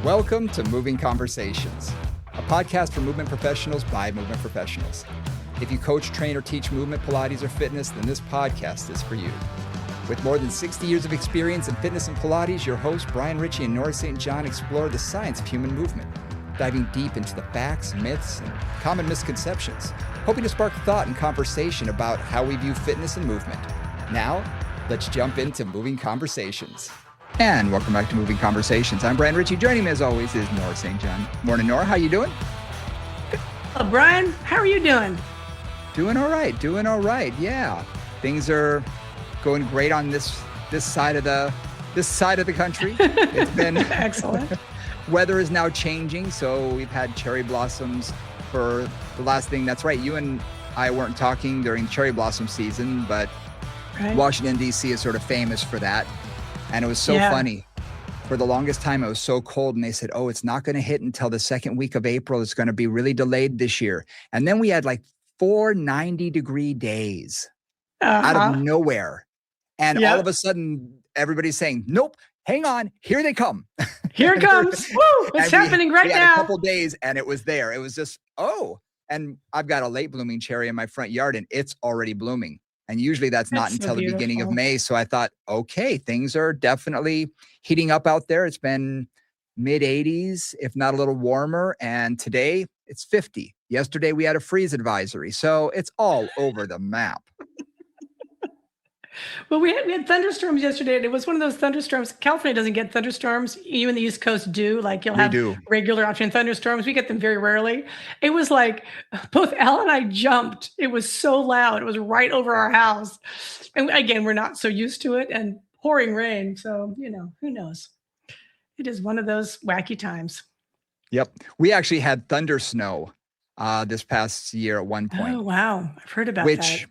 Welcome to Moving Conversations, a podcast for movement professionals by movement professionals. If you coach, train, or teach movement, Pilates, or fitness, then this podcast is for you. With more than 60 years of experience in fitness and Pilates, your hosts, BrianRichey and Nora explore the science of human movement, diving deep into the facts, myths, and common misconceptions, hoping to spark thought and conversation about how we view fitness and movement. Now, let's jump into Moving Conversations. And welcome back to Moving Conversations. I'm BrianRichey. Joining me as always is Nora St. John. Morning, Nora. How you doing? Hello, Brian. How are you doing? Doing all right. Yeah. Things are going great on this side of the country. It's been excellent. Weather is now changing, so we've had cherry blossoms for the last thing. That's right. You and I weren't talking during cherry blossom season, but right. Washington, D.C. is sort of famous for that. And it was so funny. For the longest time, it was so cold, and they said, oh, it's not going to hit until the second week of April. It's going to be really delayed this year. And then we had like 4 90-degree days out of nowhere. And all of a sudden, everybody's saying, nope, hang on, here they come. Here it comes. Woo, it's happening right now. We had a couple days, and it was there. It was just, and I've got a late blooming cherry in my front yard, and it's already blooming. And usually that's not until the beginning of May. So I thought, okay, things are definitely heating up out there. It's been mid 80s, if not a little warmer. And today it's 50. Yesterday we had a freeze advisory. So it's all over the map. Well, we had thunderstorms yesterday, and it was one of those thunderstorms. California doesn't get thunderstorms. You in the East Coast do. Like you'll have regular option thunderstorms. We get them very rarely. It was like both Al and I jumped. It was so loud. It was right over our house. And again, we're not so used to it, and pouring rain. So, who knows? It is one of those wacky times. Yep. We actually had thunder snow this past year at one point. Oh, wow. I've heard about that.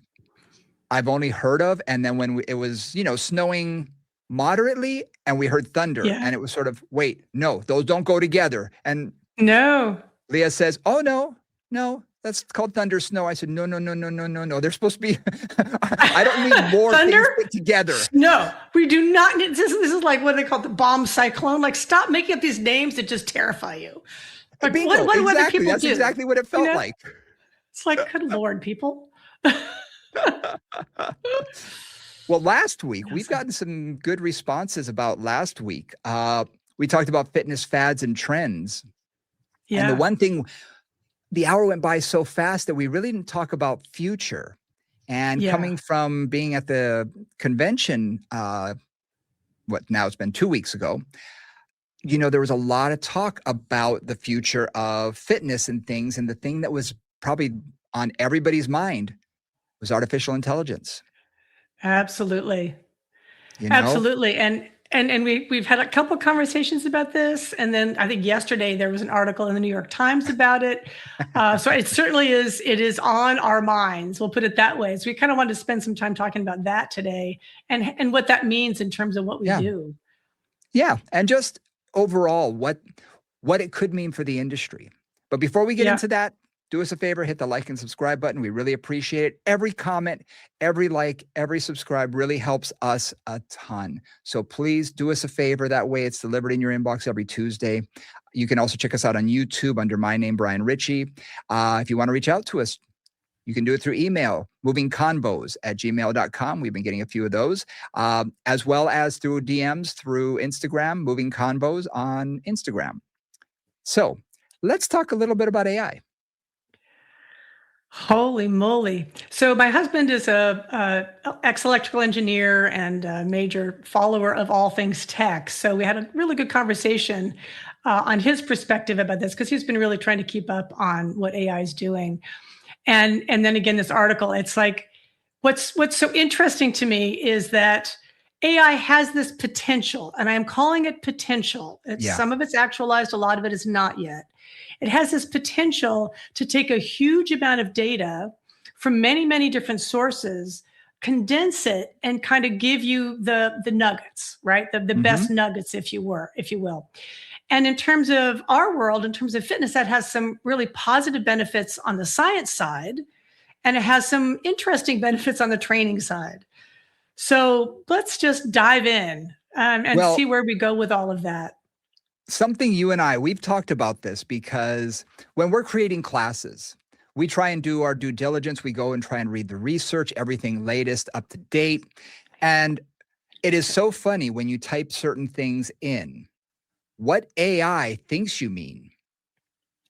I've only heard of. And then when it was, snowing moderately and we heard thunder and it was sort of, wait, no, those don't go together. And Leah says, oh, no, that's called thunder snow. I said, no. They're supposed to be, I don't need more thunder things put together. No, we do not. This is like what they call the bomb cyclone. Like, stop making up these names that just terrify you. Like, what do other people That's do? exactly what it felt like. It's like, good Lord, people. Well, last week, we've gotten some good responses about last week. We talked about fitness fads and trends. Yeah. And the one thing, the hour went by so fast that we really didn't talk about future. And coming from being at the convention, now it's been 2 weeks ago, there was a lot of talk about the future of fitness and things. And the thing that was probably on everybody's mind was artificial intelligence. Absolutely. Absolutely. And we've had a couple of conversations about this. And then I think yesterday there was an article in the New York Times about it. So it certainly is, it is on our minds. We'll put it that way. So we kind of wanted to spend some time talking about that today and what that means in terms of what we do. Yeah. And just overall, what it could mean for the industry. But before we get into that, do us a favor, hit the like and subscribe button. We really appreciate it. Every comment, every like, every subscribe really helps us a ton. So please do us a favor. That way it's delivered in your inbox every Tuesday. You can also check us out on YouTube under my name, BrianRichey. If you want to reach out to us, you can do it through email, movingconvos@gmail.com. We've been getting a few of those, as well as through DMs through Instagram, Moving Convos on Instagram. So let's talk a little bit about AI. Holy moly. So my husband is a ex-electrical engineer and a major follower of all things tech. So we had a really good conversation on his perspective about this, because he's been really trying to keep up on what AI is doing. And then again, this article, it's like, what's so interesting to me is that AI has this potential, and I'm calling it potential. Some of it's actualized, a lot of it is not yet. It has this potential to take a huge amount of data from many, many different sources, condense it, and kind of give you the nuggets, right? The best nuggets, if you will. And in terms of our world, in terms of fitness, that has some really positive benefits on the science side, and it has some interesting benefits on the training side. So let's just dive in and see where we go with all of that. something you and we've talked about this because when we're creating classes, we try and do our due diligence. We go and try and read the research, everything latest, up to date. And it is so funny when you type certain things in, what AI thinks you mean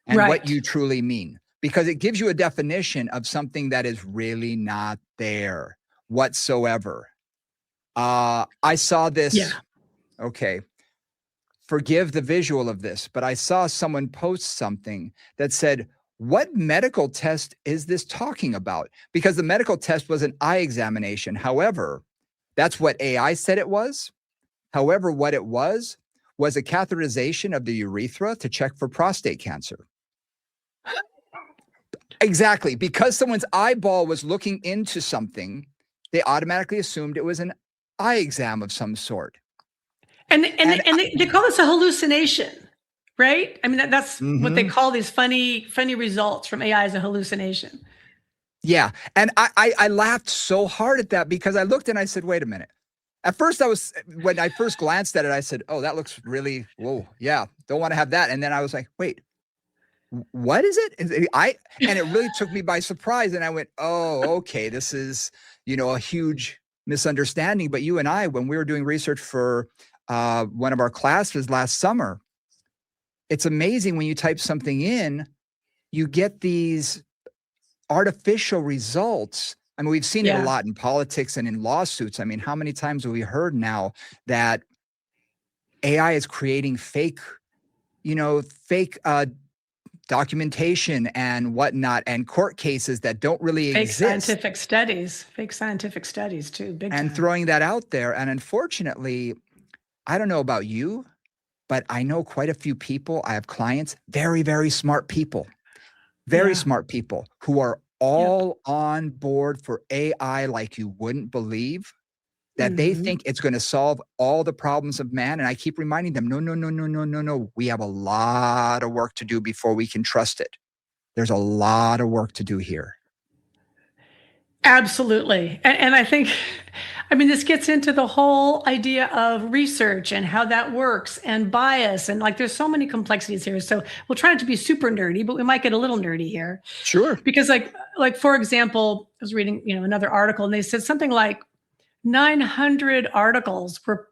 and what you truly mean, because it gives you a definition of something that is really not there whatsoever. I saw this. Yeah. Okay. Forgive the visual of this, but I saw someone post something that said, what medical test is this talking about? Because the medical test was an eye examination. However, that's what AI said it was. However, what it was a catheterization of the urethra to check for prostate cancer. Exactly. Because someone's eyeball was looking into something, they automatically assumed it was an eye exam of some sort. And they call this a hallucination, right? I mean, that's what they call these funny results from AI as a hallucination. Yeah. And I laughed so hard at that because I looked and I said, wait a minute. At first when I first glanced at it, I said, oh, that looks really, whoa, yeah, don't want to have that. And then I was like, wait, what is it? And it really took me by surprise. And I went, oh, okay, this is, a huge misunderstanding. But you and I, when we were doing research for one of our classes last summer, it's amazing when you type something in, you get these artificial results. I mean, we've seen it a lot in politics and in lawsuits. I mean, how many times have we heard now that AI is creating fake documentation and whatnot, and court cases that don't really exist. Fake scientific studies too, big time. And throwing that out there. And unfortunately, I don't know about you, but I know quite a few people. I have clients, very, very smart people, smart people who are all on board for AI like you wouldn't believe, that they think it's going to solve all the problems of man. And I keep reminding them, no. We have a lot of work to do before we can trust it. There's a lot of work to do here. Absolutely. And I think, this gets into the whole idea of research and how that works and bias. And there's so many complexities here. So we'll try not to be super nerdy, but we might get a little nerdy here. Sure. Because for example, I was reading, another article and they said something like 900 articles were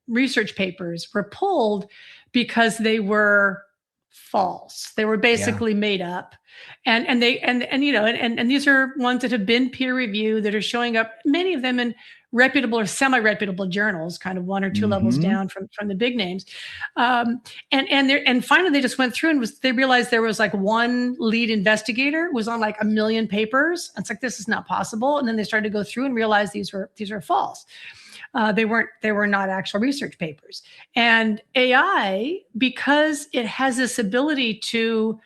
research papers were pulled because they were false. They were basically made up. And these are ones that have been peer reviewed that are showing up, many of them in reputable or semi-reputable journals, kind of one or two levels down from the big names. And finally they just went through and they realized there was one lead investigator was on 1 million papers. It's this is not possible. And then they started to go through and realize these were false. They were not actual research papers. And AI, because it has this ability to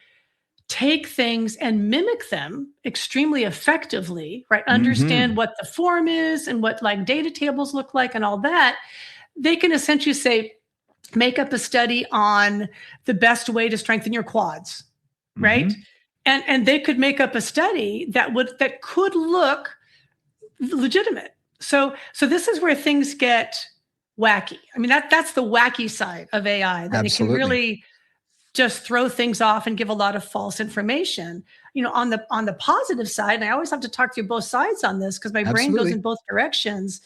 take things and mimic them extremely effectively, right? Understand what the form is and what data tables look like and all that. They can essentially say, make up a study on the best way to strengthen your quads, right? And they could make up a study that could look legitimate. So this is where things get wacky. That's the wacky side of AI, that it can really just throw things off and give a lot of false information. On the positive side, and I always have to talk through both sides on this because my brain goes in both directions.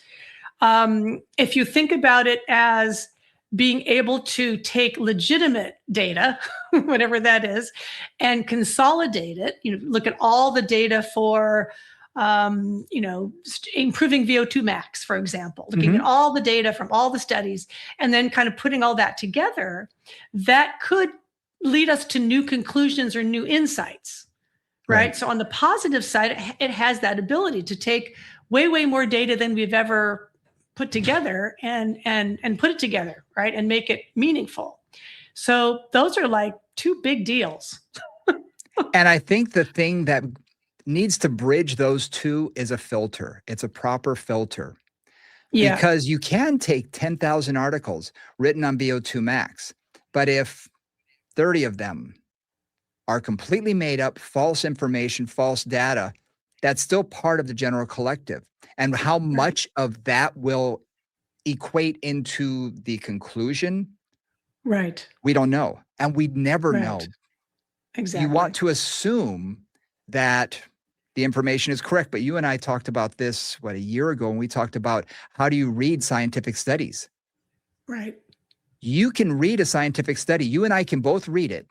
If you think about it as being able to take legitimate data, whatever that is, and consolidate it, look at all the data for improving VO2 max, for example, looking at all the data from all the studies, and then kind of putting all that together, that could lead us to new conclusions or new insights, right? So on the positive side, it has that ability to take way, way more data than we've ever put together and put it together, right? And make it meaningful. So those are two big deals. And I think the thing that needs to bridge those two is a filter. It's a proper filter. Because you can take 10,000 articles written on VO2 max, but if 30 of them are completely made up, false information, false data, that's still part of the general collective. And how much of that will equate into the conclusion Right. We don't know. And we'd never know. Right. Exactly. You want to assume that the information is correct. But you and I talked about this, a year ago, and we talked about how do you read scientific studies? Right. You can read a scientific study. You and I can both read it.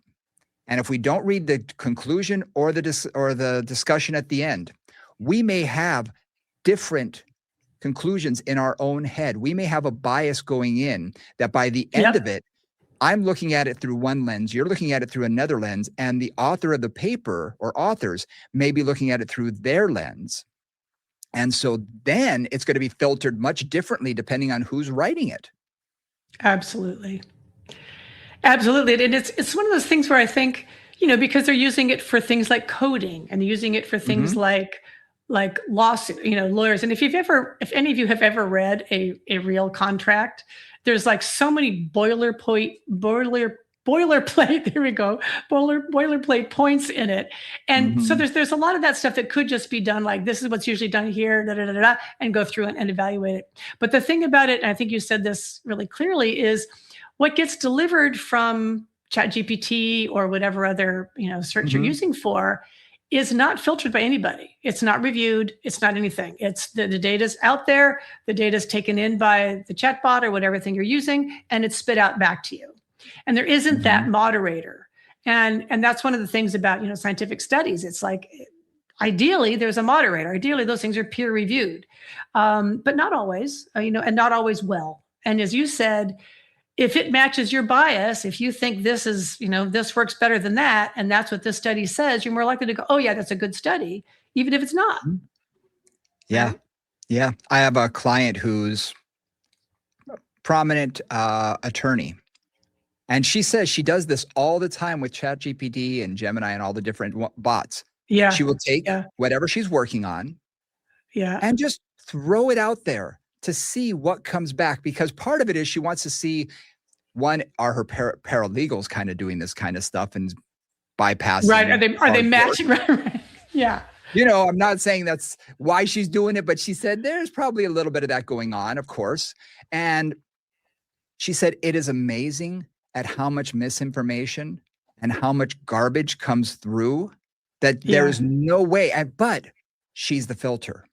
And if we don't read the conclusion or the discussion at the end, we may have different conclusions in our own head. We may have a bias going in that by the end of it, I'm looking at it through one lens, you're looking at it through another lens, and the author of the paper or authors may be looking at it through their lens. And so then it's going to be filtered much differently depending on who's writing it. Absolutely. Absolutely. And it's one of those things where I think, because they're using it for things like coding and using it for things like lawsuit, lawyers. And if any of you have ever read a real contract, there's like so many boilerplate, there we go, boilerplate points in it. And so there's a lot of that stuff that could just be done like, this is what's usually done here, and go through it and evaluate it. But the thing about it, and I think you said this really clearly, is what gets delivered from ChatGPT or whatever other, search you're using for is not filtered by anybody. It's not reviewed. It's not anything. It's the data's out there. The data's taken in by the chatbot or whatever thing you're using, and it's spit out back to you. And there isn't that moderator. And that's one of the things about, scientific studies. It's like, ideally there's a moderator. Ideally those things are peer reviewed, but not always, and not always well. And as you said, if it matches your bias, if you think this is, this works better than that, and that's what this study says, you're more likely to go, oh yeah, that's a good study, even if it's not. Yeah. Right? Yeah. I have a client who's a prominent attorney. And she says she does this all the time with ChatGPT and Gemini and all the different bots. Yeah. She will take whatever she's working on and just throw it out there to see what comes back, because part of it is she wants to see, one, are her paralegals kind of doing this kind of stuff and bypassing? Right. Are they matching? Right. Yeah. I'm not saying that's why she's doing it, but she said there's probably a little bit of that going on, of course. And she said it is amazing at how much misinformation and how much garbage comes through that there is no way, but she's the filter.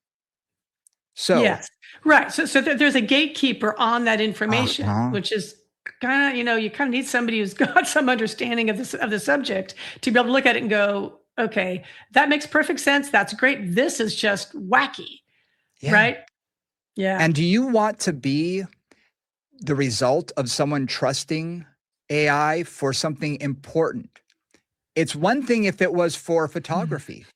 So yes, right. So there's a gatekeeper on that information, which is kind of, you kind of need somebody who's got some understanding of the subject to be able to look at it and go, okay, that makes perfect sense. That's great. This is just wacky, right? Yeah. And do you want to be the result of someone trusting AI for something important? It's one thing if it was for photography.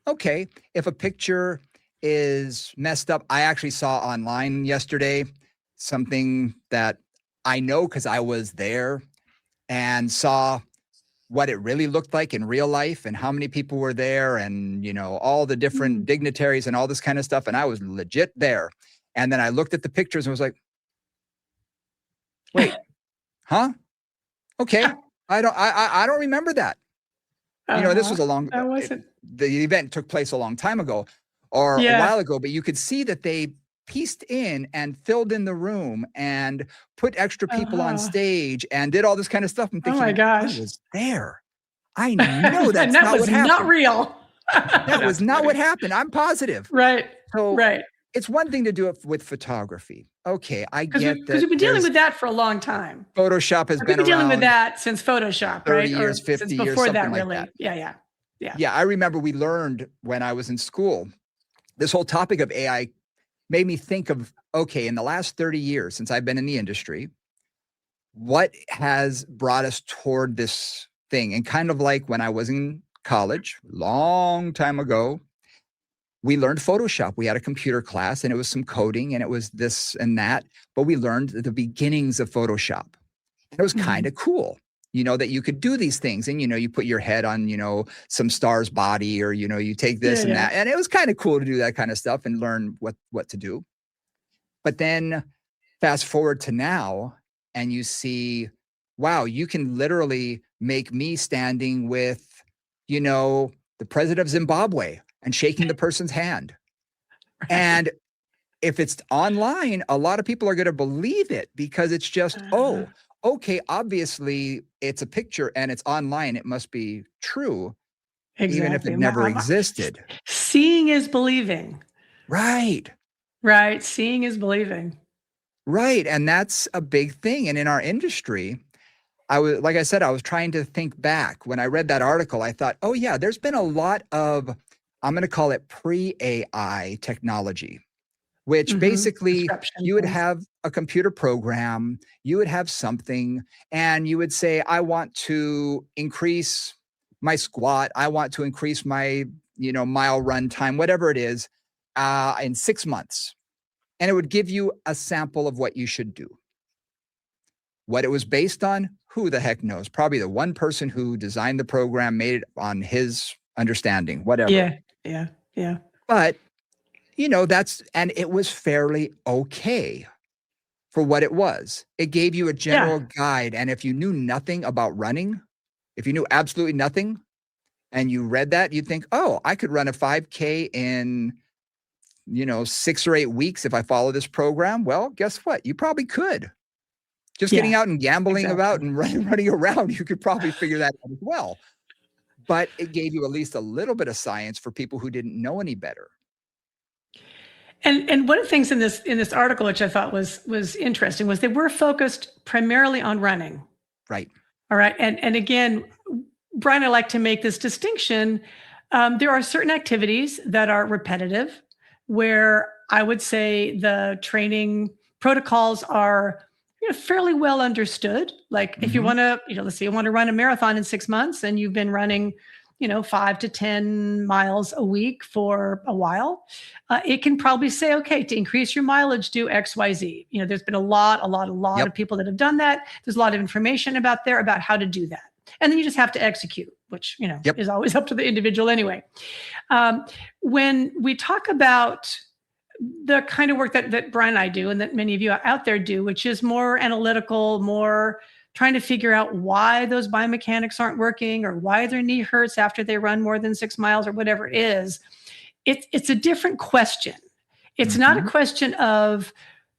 Okay, if a picture is messed up. I actually saw online yesterday something that I know because I was there and saw what it really looked like in real life and how many people were there and, all the different dignitaries and all this kind of stuff. And I was legit there. And then I looked at the pictures and was like, wait, huh? Okay. I don't remember that. This was the event took place a long time ago. Or a while ago, but you could see that they pieced in and filled in the room and put extra people on stage and did all this kind of stuff. I'm thinking, oh my gosh, I was there. I know that's that not was what happened. Not real. That was not what happened. I'm positive. Right. So right. It's one thing to do it with photography. Okay, I get that. Because we've been dealing with that for a long time. Photoshop has been around. We've been dealing with that since Photoshop, 30 years, 50 years, before something that, really. like that. Yeah. Yeah, I remember we learned when I was in school, this whole topic of AI made me think of, okay, in the last 30 years, since I've been in the industry, what has brought us toward this thing? And kind of like when I was in college, long time ago, we learned Photoshop. We had a computer class and it was some coding and it was this and that, but we learned the beginnings of Photoshop. And it was kind of cool, that you could do these things and, you put your head on, some star's body or, you take this and that. And it was kind of cool to do that kind of stuff and learn what to do. But then fast forward to now and you see, wow, you can literally make me standing with, the president of Zimbabwe and shaking the person's hand. And if it's online, a lot of people are going to believe it because it's just, okay, obviously it's a picture and it's online. It must be true, even if Exactly. it never existed. Seeing is believing, Right. right? Seeing is believing. Right. And that's a big thing. And in our industry, I was, like I said, I was trying to think back. When I read that article, I thought, oh, yeah, there's been a lot of, I'm going to call it pre-AI technology, which basically Disruption you would things. have a computer program, you would have something, and you would say, I want to increase my squat, I want to increase my, mile run time, whatever it is, in 6 months. And it would give you a sample of what you should do. What it was based on, who the heck knows? Probably the one person who designed the program made it on his understanding, whatever. Yeah, yeah, yeah, But, and it was fairly okay for what it was. It gave you a yeah, general guide. And if you knew nothing about running, if you knew absolutely nothing and you read that, you'd think, oh, I could run a 5K in, 6 or 8 weeks if I follow this program. Well, guess what? You probably could. Just getting yeah, out and gambling about exactly. and running around, you could probably figure that out as well. But it gave you at least a little bit of science for people who didn't know any better. And one of the things in this article, which I thought was interesting, was they were focused primarily on running. Right. All right. And again, Brian, I like to make this distinction. There are certain activities that are repetitive, where I would say the training protocols are fairly well understood. Like if you Mhm. want to, let's say you want to run a marathon in 6 months and you've been running, 5 to 10 miles a week for a while, it can probably say, okay, to increase your mileage, do X, Y, Z. There's been a lot Yep. of people that have done that. There's a lot of information about how to do that. And then you just have to execute, which, Yep. is always up to the individual anyway. When we talk about the kind of work that Brian and I do, and that many of you out there do, which is more analytical, more trying to figure out why those biomechanics aren't working or why their knee hurts after they run more than 6 miles or whatever it is, it's a different question. It's not a Mhm. question of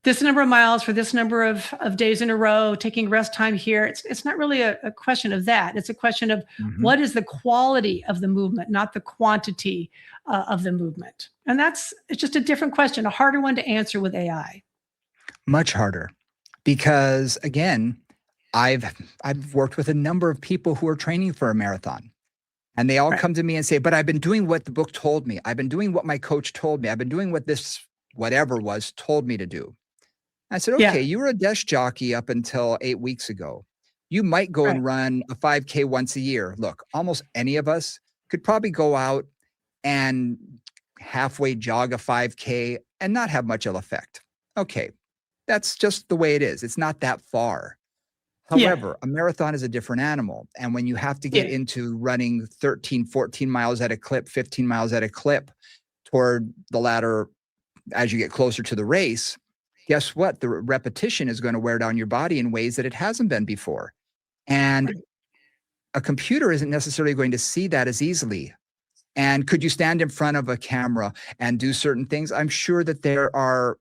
this number of miles for this number of days in a row, taking rest time here. It's not really a question of that. It's a question of Mhm. what is the quality of the movement, not the quantity of the movement. And it's just a different question, a harder one to answer with AI. Much harder because again, I've worked with a number of people who are training for a marathon. And they all Right. come to me and say, but I've been doing what the book told me. I've been doing what my coach told me. I've been doing what this whatever was told me to do. I said, okay, Yeah. you were a desk jockey up until 8 weeks ago. You might go Right. and run a 5K once a year. Look, almost any of us could probably go out and halfway jog a 5K and not have much of effect. Okay, that's just the way it is. It's not that far. Yeah. However, a marathon is a different animal. And when you have to get Yeah. into running 13, 14 miles at a clip, 15 miles at a clip toward the latter as you get closer to the race, guess what? The repetition is going to wear down your body in ways that it hasn't been before. And Right. a computer isn't necessarily going to see that as easily. And could you stand in front of a camera and do certain things? I'm sure that there are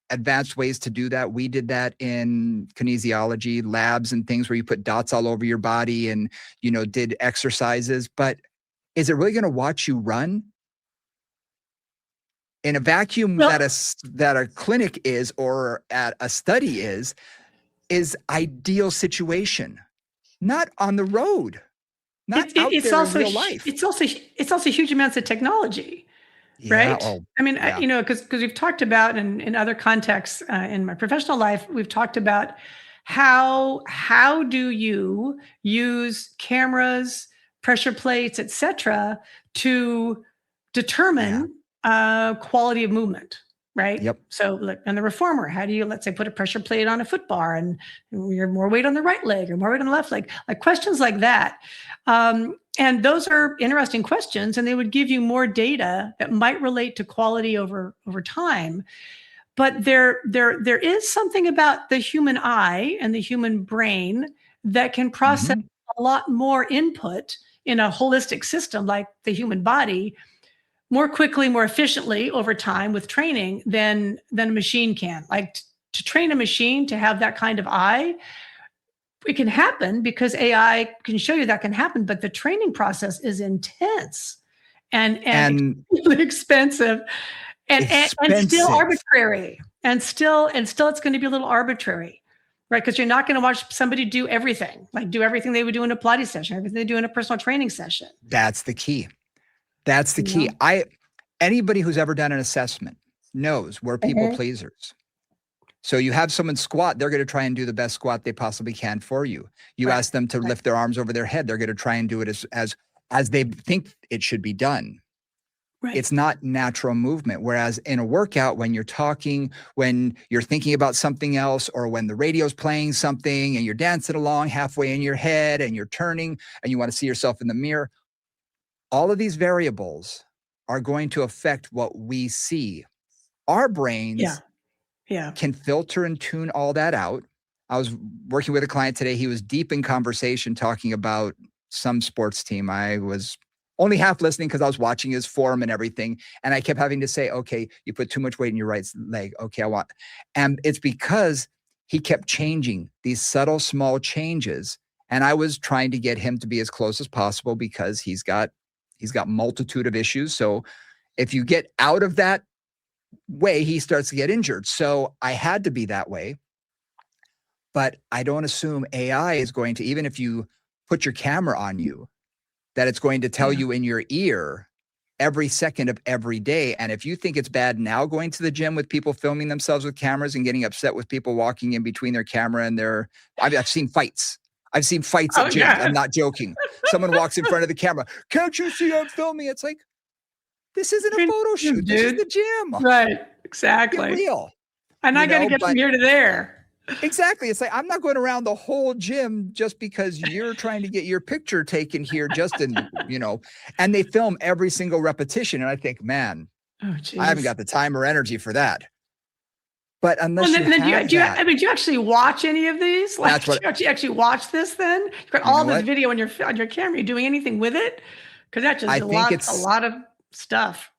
advanced ways to do that. We did that in kinesiology labs and things where you put dots all over your body and, did exercises. But is it really going to watch you run? In a vacuum Well, that a clinic is or at a study is ideal situation, not on the road, not out it's there in also real life. it's also huge amounts of technology. Yeah. Right. Oh, I mean, yeah. because we've talked about in other contexts in my professional life, we've talked about how do you use cameras, pressure plates, etc., to Yeah. determine quality of movement. Right. Yep. So, like on the reformer, how do you, let's say, put a pressure plate on a foot bar and you're more weight on the right leg or more weight on the left leg? Like questions like that. And those are interesting questions, and they would give you more data that might relate to quality over time. But there is something about the human eye and the human brain that can process Mhm. a lot more input in a holistic system like the human body more quickly, more efficiently over time with training than a machine can. Like to train a machine to have that kind of eye, it can happen because AI can show you that can happen, but the training process is intense and really expensive and still arbitrary and still it's going to be a little arbitrary, right? Because you're not going to watch somebody do everything they would do in a Pilates session, everything they do in a personal training session. That's the key. That's the key. Anybody who's ever done an assessment knows we're people pleasers. So you have someone squat, they're going to try and do the best squat they possibly can for you. You ask them to lift their arms over their head, they're going to try and do it as they think it should be done. Right. It's not natural movement. Whereas in a workout, when you're talking, when you're thinking about something else, or when the radio's playing something and you're dancing along halfway in your head and you're turning and you want to see yourself in the mirror, all of these variables are going to affect what we see. Our brains can filter and tune all that out. I was working with a client today. He was deep in conversation talking about some sports team. I was only half listening because I was watching his form and everything. And I kept having to say, okay, you put too much weight in your right leg. Okay, and it's because he kept changing these subtle, small changes. And I was trying to get him to be as close as possible because he's got multitude of issues. So if you get out of that way, he starts to get injured. So I had to be that way. But I don't assume AI is going to, even if you put your camera on you, that it's going to tell you in your ear every second of every day. And if you think it's bad now going to the gym with people filming themselves with cameras and getting upset with people walking in between their camera and I've seen fights. I've seen fights at gyms. Yeah. I'm not joking. Someone walks in front of the camera. Can't you see I'm filming? It's like, this isn't a photo shoot. Dude. This is the gym. Right. Exactly. Be real. And I got to get from here to there. Exactly. It's like, I'm not going around the whole gym just because you're trying to get your picture taken here and they film every single repetition. And I think, man, I haven't got the time or energy for that. But unless do you actually watch any of these? Like, do you actually watch this then? You've got all this video on your camera. Are you doing anything with it? Because that's just a lot of stuff.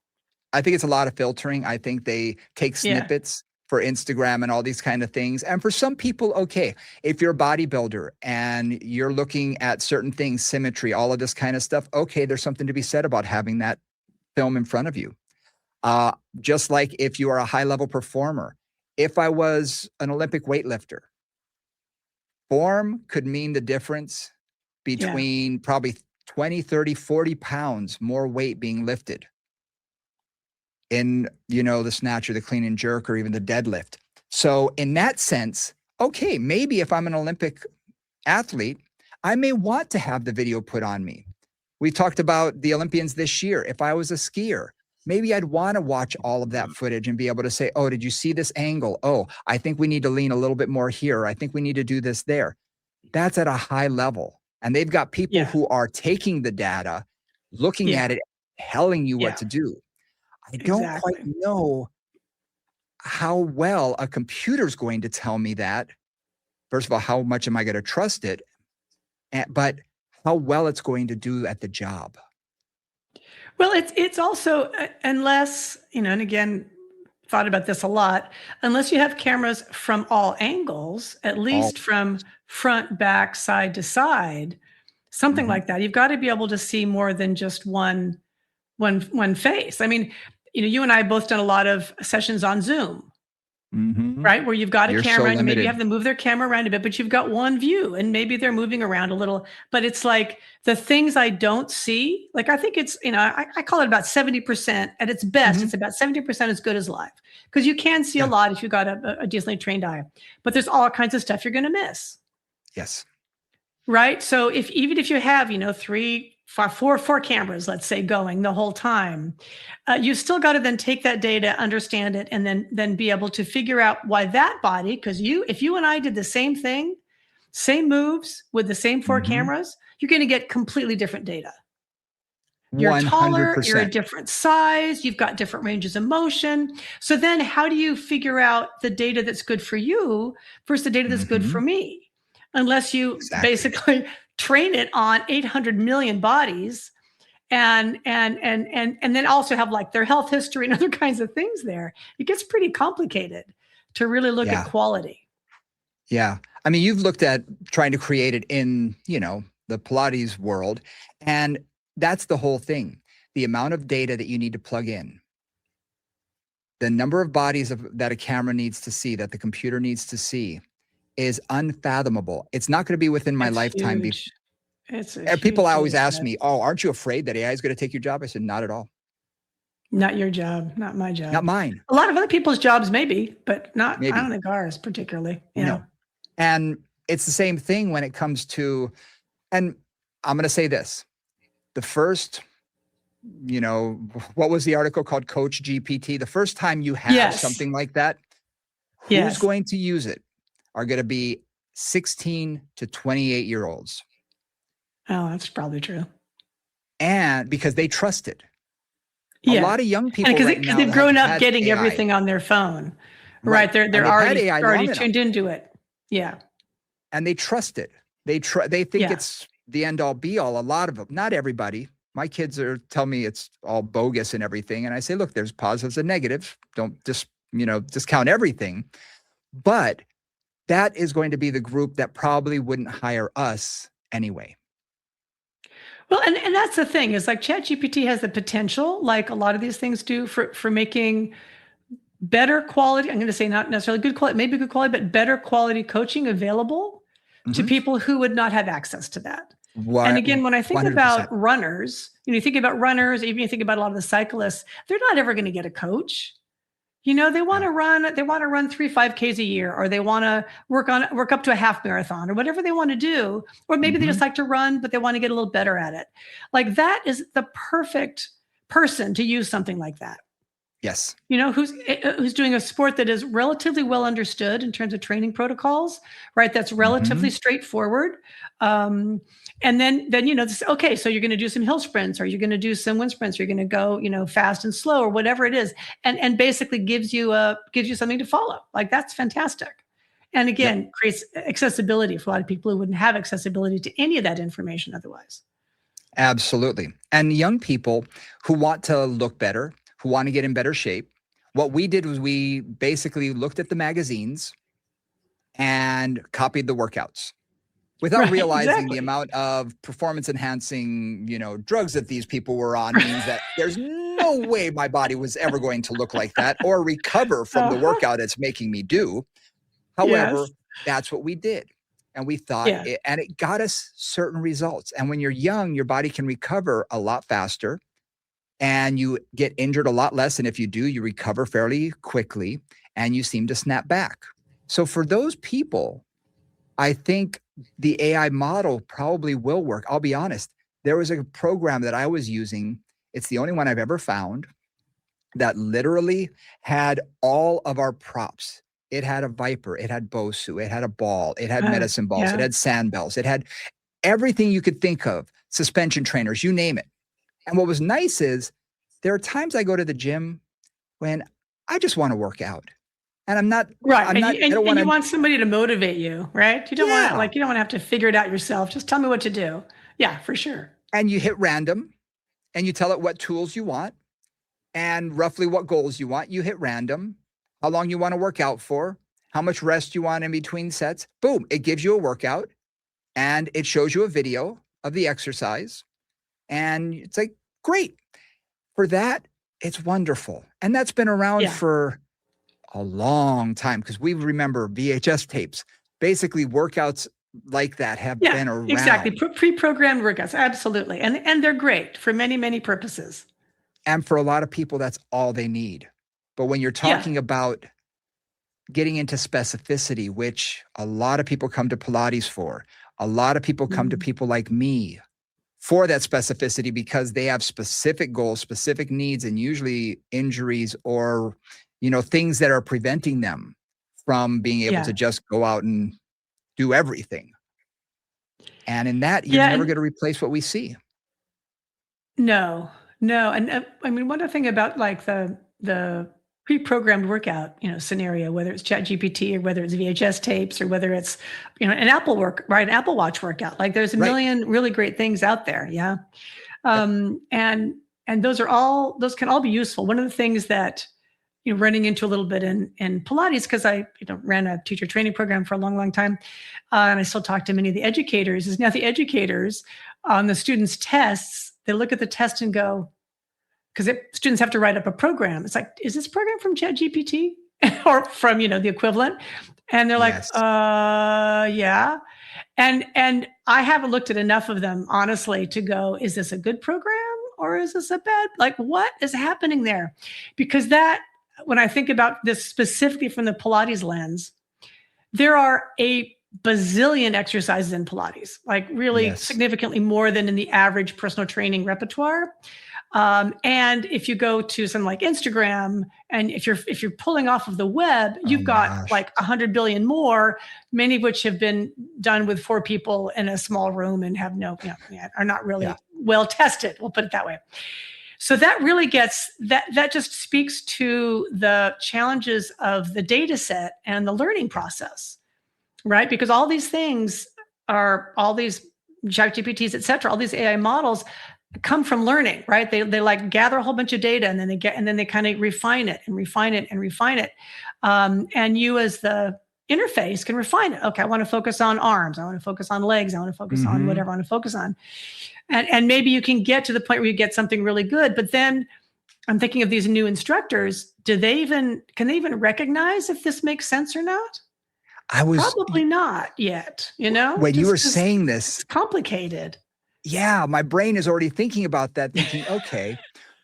I think it's a lot of filtering. I think they take snippets for Instagram and all these kind of things. And for some people, okay, if you're a bodybuilder and you're looking at certain things, symmetry, all of this kind of stuff, okay, there's something to be said about having that film in front of you. Just like if you are a high-level performer. If I was an Olympic weightlifter, form could mean the difference between probably 20, 30, 40 pounds more weight being lifted in, the snatch or the clean and jerk or even the deadlift. So in that sense, okay, maybe if I'm an Olympic athlete, I may want to have the video put on me. We talked about the Olympians this year. If I was a skier, maybe I'd want to watch all of that footage and be able to say, oh, did you see this angle? Oh, I think we need to lean a little bit more here. I think we need to do this there. That's at a high level. And they've got people who are taking the data, looking at it, telling you what to do. I don't quite know how well a computer's going to tell me that. First of all, how much am I going to trust it? But how well it's going to do at the job. Well, it's also, unless, and again, thought about this a lot, unless you have cameras from all angles, at least from front, back, side to side, something like that, you've got to be able to see more than just one face. I mean, you and I both done a lot of sessions on Zoom, right? Where you've got a camera and maybe you have them move their camera around a bit, but you've got one view and maybe they're moving around a little, but it's like the things I don't see, like I think it's, I call it about 70% at its best. It's about 70% as good as live because you can see a lot if you've got a decently trained eye, but there's all kinds of stuff you're going to miss. Yes. Right. So even if you have, 4 cameras, let's say, going the whole time, you still got to then take that data, understand it, and then be able to figure out why that body, because if you and I did the same thing, same moves with the same 4 cameras, you're going to get completely different data. You're 100%. Taller, you're a different size, you've got different ranges of motion. So then how do you figure out the data that's good for you versus the data that's good for me? Unless you basically train it on 800 million bodies and then also have like their health history and other kinds of things there. It gets pretty complicated to really look at quality. Yeah. I mean, you've looked at trying to create it in, the Pilates world, and that's the whole thing. The amount of data that you need to plug in, the number of bodies that a camera needs to see, that the computer needs to see, is unfathomable. It's not going to be within my It's lifetime. huge. It's a And people huge always data ask set. me, "Oh, aren't you afraid that AI is going to take your job?" I said, "Not at all. Not your job, not my Not job. mine. A lot of other people's jobs, maybe, but I don't Maybe. think ours particularly. Yeah. No." And it's the same thing when it comes to, and I'm going to say this, the first, what was the article called, Coach GPT? The first time you have Yes. something like that, who's Yes. going to use it are going to be 16 to 28-year-olds. Oh, that's probably true. And because they trust it. A Yeah. lot of young people Because right now they've grown have up had getting AI. everything on their phone. Right. Right. They're And they've had AI long already enough. tuned into it. Yeah. And they trust it. They think Yeah. it's the end all be all. A lot of them, not everybody. My kids tell me it's all bogus and everything. And I say, look, there's positives and negatives. Don't discount everything. But that is going to be the group that probably wouldn't hire us anyway. Well, and that's the thing is like ChatGPT has the potential, like a lot of these things do, for making better quality. I'm going to say not necessarily good quality, maybe good quality, but better quality coaching available to Mhm. people who would not have access to that. And Why, again, when I think 100%. about runners, you think about runners, even you think about a lot of the cyclists, they're not ever going to get a coach. They want to run 3 5Ks a year, or they want to work up to a half marathon or whatever they want to do. Or maybe they just Mhm. like to run, but they want to get a little better at it. Like that is the perfect person to use something like that. Yes. Who's doing a sport that is relatively well understood in terms of training protocols, right? That's relatively Mhm. straightforward. And then okay, so you're going to do some hill sprints, or you're going to do some wind sprints, or you're going to go, fast and slow, or whatever it is, and basically gives you something to follow. Like that's fantastic. And Yep. again, creates accessibility for a lot of people who wouldn't have accessibility to any of that information otherwise. Absolutely. And young people who want to look better, who want to get in better shape, what we did was we basically looked at the magazines and copied the workouts without Right, realizing the exactly. amount of performance enhancing, drugs that these people were on means that there's no way my body was ever going to look like that or recover from the Uh-huh. workout it's making me do. However, Yes. that's what we did. And we thought Yeah. and it got us certain results. And when you're young, your body can recover a lot faster and you get injured a lot less. And if you do, you recover fairly quickly and you seem to snap back. So for those people, I think the AI model probably will work. I'll be honest. There was a program that I was using. It's the only one I've ever found that literally had all of our props. It had a Viper, it had Bosu, it had a ball, it had medicine balls, it Yeah. had sand bells, it had everything you could think of, suspension trainers, you name it. And what was nice is there are times I go to the gym when I just want to work out. And Right. I'm not, I don't And want you to, want somebody to motivate you, right? yeah. You don't want to have to figure it out yourself. Just tell me what to do. Yeah, for sure. And you hit random and you tell it what tools you want and roughly what goals you want. You hit random, how long you want to work out for, how much rest you want in between sets. Boom, it gives you a workout and it shows you a video of the exercise. And it's like, great. For that, it's wonderful. And that's been around Yeah. for a long time because we remember VHS tapes. Basically, workouts like that have Yeah, been exactly. around. Pre-programmed workouts. Absolutely. And they're great for many, many purposes. And for a lot of people, that's all they need. But when you're Yeah. talking about getting into specificity, which a lot of people come to Pilates for, a lot of people come to Mm. people like me for that specificity because they have specific goals, specific needs, and usually injuries or, things that are preventing them from being able to Yeah. just go out and do everything. And in that, you're Yeah. never And going to replace what we see. no, no. And I mean, one other thing about like the pre-programmed workout, scenario, whether it's ChatGPT or whether it's VHS tapes or whether it's, an an Apple Watch workout. Like there's a Right. million really great things out there. Yeah. And those can all be useful. One of the things that running into a little bit in Pilates, because I ran a teacher training program for a long, long time. And I still talk to many of the educators. Is now the educators on the students' tests, they look at the test and go, because students have to write up a program. It's like, is this program from ChatGPT or from, the equivalent? And they're like, Yes. yeah. And I haven't looked at enough of them, honestly, to go, is this a good program or is this a bad, like, what is happening there? Because when I think about this specifically from the Pilates lens, there are a bazillion exercises in Pilates, like really significantly more than in the average personal training repertoire. And if you go to something like Instagram, and if you're pulling off of the web, you've got like 100 billion more, many of which have been done with 4 people in a small room and have are not really well tested. We'll put it that way. So that really that just speaks to the challenges of the data set and the learning process, right? Because all these things all these ChatGPTs, et cetera, all these AI models come from learning, right? They like gather a whole bunch of data and then they kind of refine it. And you as the interface can refine it. Okay, I want to focus on arms. I want to focus on legs. I want to focus on whatever I want to focus on. And maybe you can get to the point where you get something really good. But then I'm thinking of these new instructors. Can they even recognize if this makes sense or not? Probably not yet, When you were saying this, it's complicated. Yeah, my brain is already thinking about that, thinking, okay,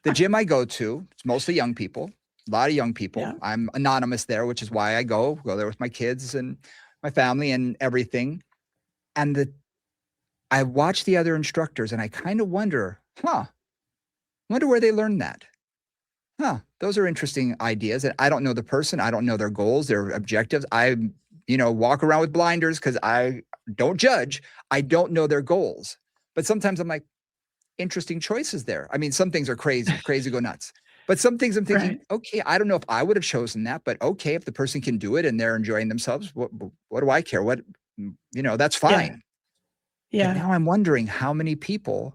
the gym I go to, it's mostly young people, a lot of young people. Yeah. I'm anonymous there, which is why I go there with my kids and my family and everything. And I watch the other instructors and I kind of wonder where they learned that. Those are interesting ideas. And I don't know the person. I don't know their goals, their objectives. I, walk around with blinders because I don't judge. I don't know their goals. But sometimes I'm like, interesting choices there. I mean, some things are crazy go nuts. But some things I'm thinking, okay, I don't know if I would have chosen that, but okay, if the person can do it and they're enjoying themselves, what do I care? That's fine. Yeah. But now I'm wondering how many people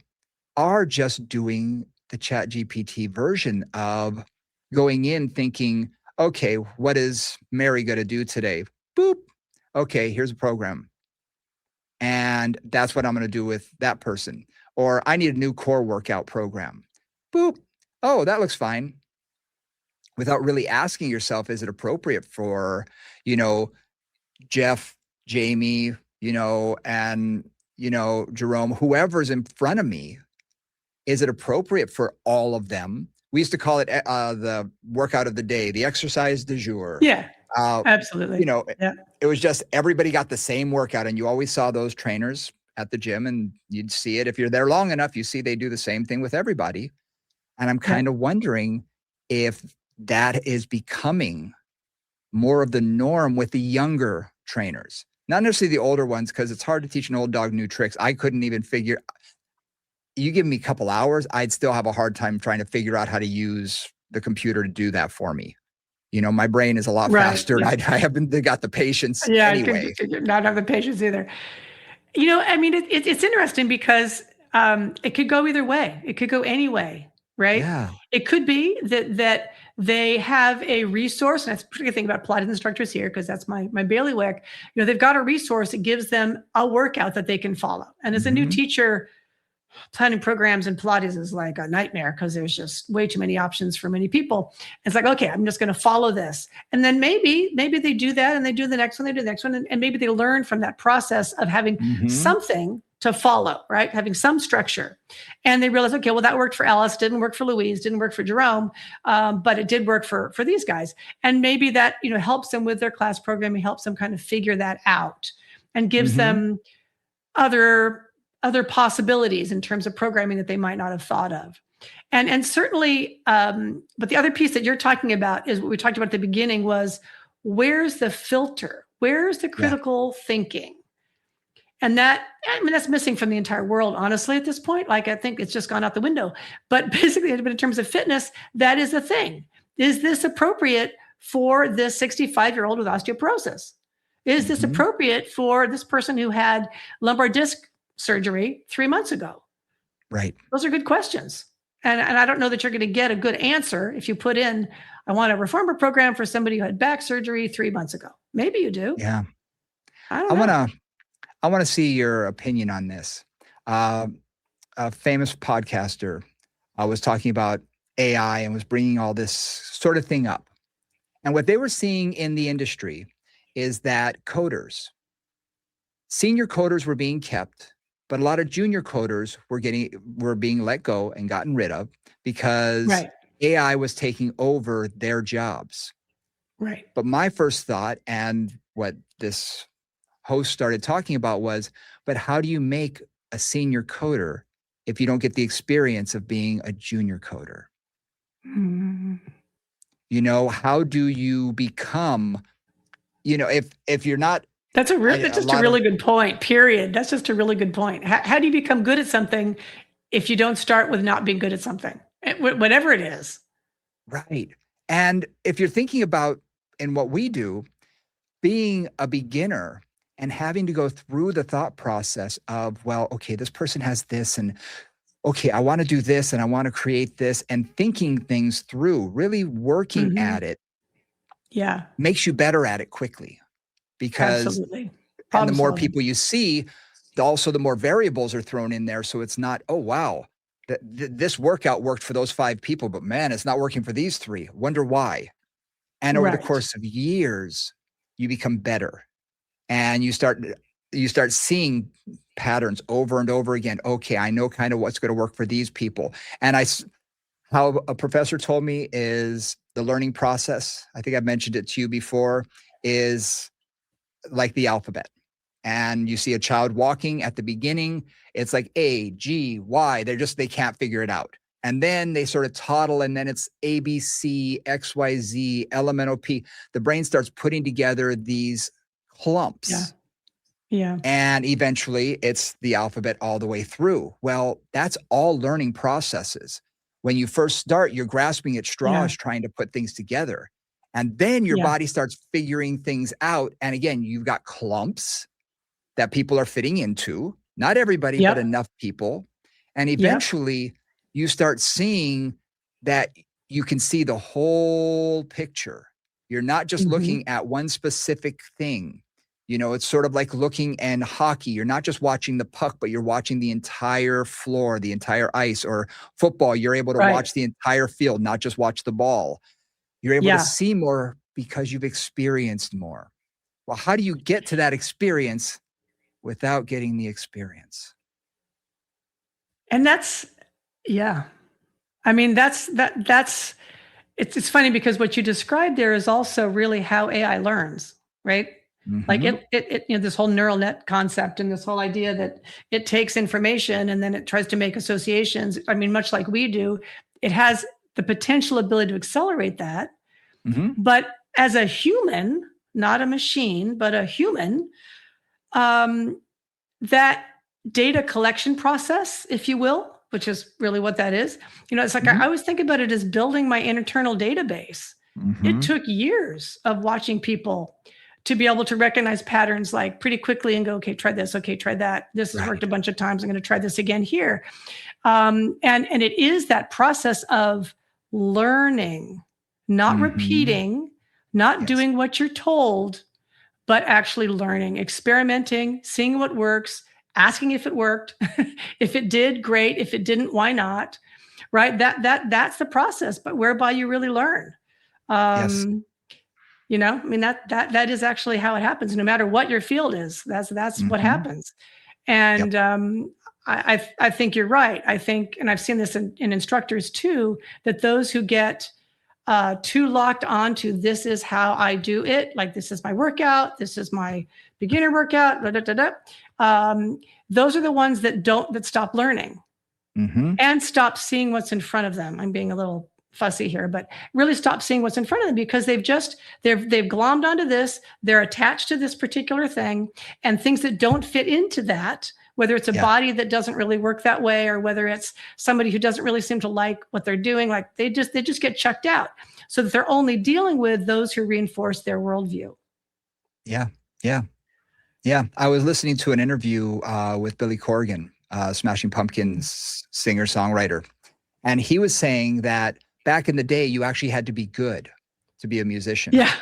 are just doing the ChatGPT version of going in thinking, okay, what is Mary going to do today? Boop. Okay, here's a program. And that's what I'm going to do with that person. Or I need a new core workout program. Boop. Oh, that looks fine. Without really asking yourself, is it appropriate for, Jeff, Jamie, and, Jerome, whoever's in front of me? Is it appropriate for all of them? We used to call it the workout of the day, the exercise du jour. Yeah. Absolutely. It was just everybody got the same workout, and you always saw those trainers at the gym, and you'd see it. If you're there long enough, you see they do the same thing with everybody. And I'm kind of wondering if that is becoming more of the norm with the younger trainers, not necessarily the older ones, because it's hard to teach an old dog new tricks. I couldn't even figure. You give me a couple hours, I'd still have a hard time trying to figure out how to use the computer to do that for me. My brain is a lot faster. Yeah. I haven't got the patience anyway. I could not have the patience either. It's interesting because it could go either way. It could go any way, right? Yeah. It could be that they have a resource, and that's the particular thing about Pilates instructors here, because that's my bailiwick. They've got a resource that gives them a workout that they can follow. And as a new teacher, planning programs in Pilates is like a nightmare because there's just way too many options for many people. It's like, okay, I'm just going to follow this. And then maybe they do that and they do the next one, and maybe they learn from that process of having something to follow, right? Having some structure. And they realize, okay, well, that worked for Alice, didn't work for Louise, didn't work for Jerome, but it did work for these guys. And maybe that, helps them with their class programming, helps them kind of figure that out and gives them other possibilities in terms of programming that they might not have thought of. And certainly, but the other piece that you're talking about is what we talked about at the beginning was, where's the filter? Where's the critical thinking? And that's missing from the entire world, honestly, at this point. Like, I think it's just gone out the window. But basically, in terms of fitness, that is the thing. Is this appropriate for this 65-year-old with osteoporosis? Is this appropriate for this person who had lumbar disc surgery 3 months ago? Right. Those are good questions. And I don't know that you're going to get a good answer if you put in, I want a reformer program for somebody who had back surgery 3 months ago. Maybe you do. Yeah. I don't know. I want to see your opinion on this. A famous podcaster was talking about AI and was bringing all this sort of thing up. And what they were seeing in the industry is that senior coders were being kept, but a lot of junior coders were being let go and gotten rid of because AI was taking over their jobs. Right. But my first thought, and what this host started talking about, was, but how do you make a senior coder if you don't get the experience of being a junior coder? You know, how do you become, you know, if you're not. That's just a really good point, period. That's just a really good point. How do you become good at something if you don't start with not being good at something, whatever it is? Right. And if you're thinking about, in what we do, being a beginner and having to go through the thought process of, well, okay, this person has this, and okay, I want to do this, and I want to create this, and thinking things through, really working at it, makes you better at it quickly. Because absolutely. And the more people you see, also the more variables are thrown in there. So it's not, oh, wow, this workout worked for those 5 people, but man, it's not working for these 3. Wonder why. And over the course of years, you become better, and you start seeing patterns over and over again. Okay, I know kind of what's going to work for these people. And how a professor told me is the learning process, I think I've mentioned it to you before, is like the alphabet. And you see a child walking at the beginning, it's like A, G, Y. They can't figure it out. And then they sort of toddle, and then it's A, B, C, X, Y, Z, LMNOP. The brain starts putting together these clumps. Yeah. And eventually it's the alphabet all the way through. Well, that's all learning processes. When you first start, you're grasping at straws, trying to put things together. And then your body starts figuring things out. And again, you've got clumps that people are fitting into. Not everybody, but enough people. And eventually you start seeing that you can see the whole picture. You're not just looking at one specific thing. You know, it's sort of like looking in hockey. You're not just watching the puck, but you're watching the entire floor, the entire ice. Or football, you're able to watch the entire field, not just watch the ball. You're able to see more because you've experienced more. Well, how do you get to that experience without getting the experience? And that's, I mean, it's funny because what you described there is also really how AI learns, right? Like it, you know, this whole neural net concept and this whole idea that it takes information and then it tries to make associations. I mean, much like we do, it has the potential ability to accelerate that. But as a human, not a machine, but a human, that data collection process, if you will, which is really what that is, you know, it's like I always think about it as building my internal database. It took years of watching people to be able to recognize patterns like pretty quickly and go, okay, try this. Okay, try that. This has worked a bunch of times. I'm going to try this again here. And it is that process of learning, not repeating, not doing what you're told, but actually learning, experimenting, seeing what works, asking if it worked. If it did, great. If it didn't, why not? Right? That's the process, but whereby you really learn. You know, I mean, that is actually how it happens. No matter what your field is, that's what happens. And I think you're right. I think, and I've seen this in instructors too, that those who get too locked onto this is how I do it, like this is my workout, this is my beginner workout, those are the ones that stop learning and stop seeing what's in front of them. I'm being a little fussy here, but really stop seeing what's in front of them because they've glommed onto this, they're attached to this particular thing, and things that don't fit into that, whether it's a body that doesn't really work that way, or whether it's somebody who doesn't really seem to like what they're doing, like they just get chucked out, so that they're only dealing with those who reinforce their worldview. Yeah. I was listening to an interview with Billy Corgan, Smashing Pumpkins singer-songwriter. And he was saying that back in the day, you actually had to be good to be a musician. Yeah,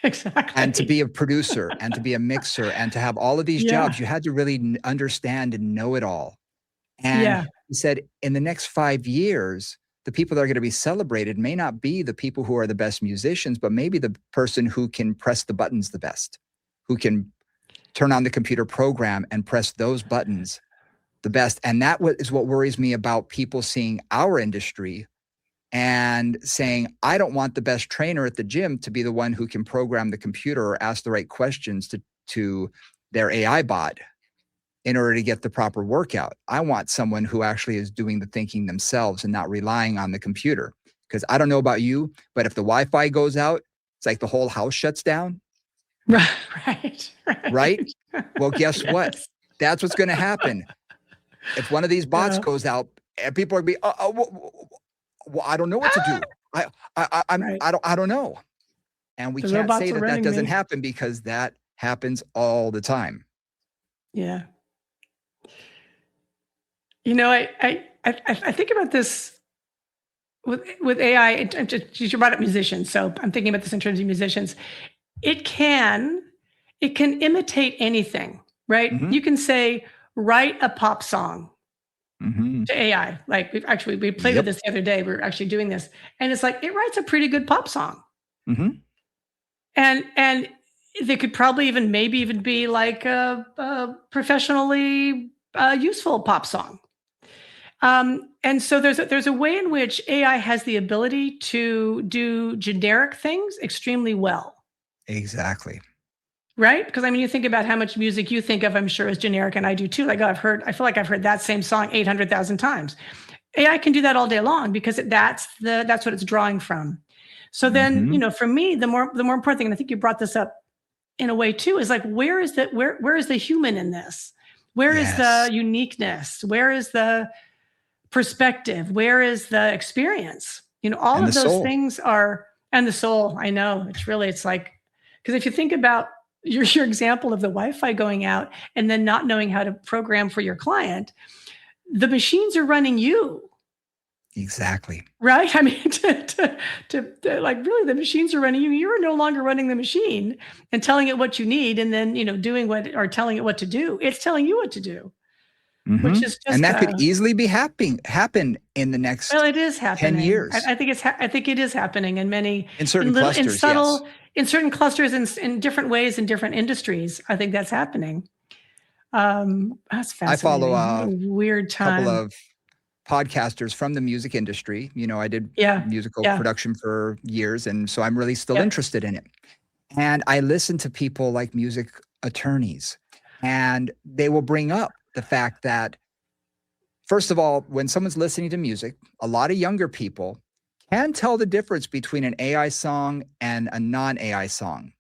exactly. And to be a producer and to be a mixer and to have all of these jobs, you had to really understand and know it all. And he said, in the next 5 years, the people that are going to be celebrated may not be the people who are the best musicians, but maybe the person who can press the buttons the best, who can turn on the computer program and press those buttons the best. And that is what worries me about people seeing our industry and saying, I don't want the best trainer at the gym to be the one who can program the computer or ask the right questions to their AI bot in order to get the proper workout. I want someone who actually is doing the thinking themselves and not relying on the computer. Because I don't know about you, but if the Wi-Fi goes out, it's like the whole house shuts down. Right? Well, guess what? That's what's going to happen. If one of these bots goes out, and people are going to be, well, I don't know what to do. I don't know. And we can't say that doesn't happen, because that happens all the time. Yeah. You know, I think about this with AI. You brought up musicians, so I'm thinking about this in terms of musicians. It can imitate anything, right? Mm-hmm. You can say, write a pop song to AI. Like we played with this the other day. We were actually doing this, and it's like, it writes a pretty good pop song. And they could probably maybe even be like a professionally useful pop song. And so there's a way in which AI has the ability to do generic things extremely well. Exactly. Right? Because I mean, you think about how much music you think of, I'm sure, is generic, and I do too. Like, I feel like I've heard that same song 800,000 times. AI can do that all day long because that's what it's drawing from. So then, you know, for me, the more important thing, and I think you brought this up in a way too, is like, where is the human in this? Where is the uniqueness? Where is the perspective? Where is the experience? You know, all of those things are, and the soul. I know it's like, because if you think about your example of the Wi-Fi going out and then not knowing how to program for your client, the machines are running you. Exactly. Right? I mean, to like, really, the machines are running you. You're no longer running the machine and telling it what you need, and then, you know, doing what, or telling it what to do. It's telling you what to do. Which is just, and that could easily be happen in the next. Well, it is happening. 10 years. I think it is happening in certain clusters, in certain clusters, in different ways, in different industries. I think that's happening. That's fascinating. I follow a weird time. Couple of podcasters from the music industry. You know, I did musical production for years, and so I'm really still interested in it. And I listen to people like music attorneys, and they will bring up the fact that, first of all, when someone's listening to music, a lot of younger people can tell the difference between an AI song and a non-AI song.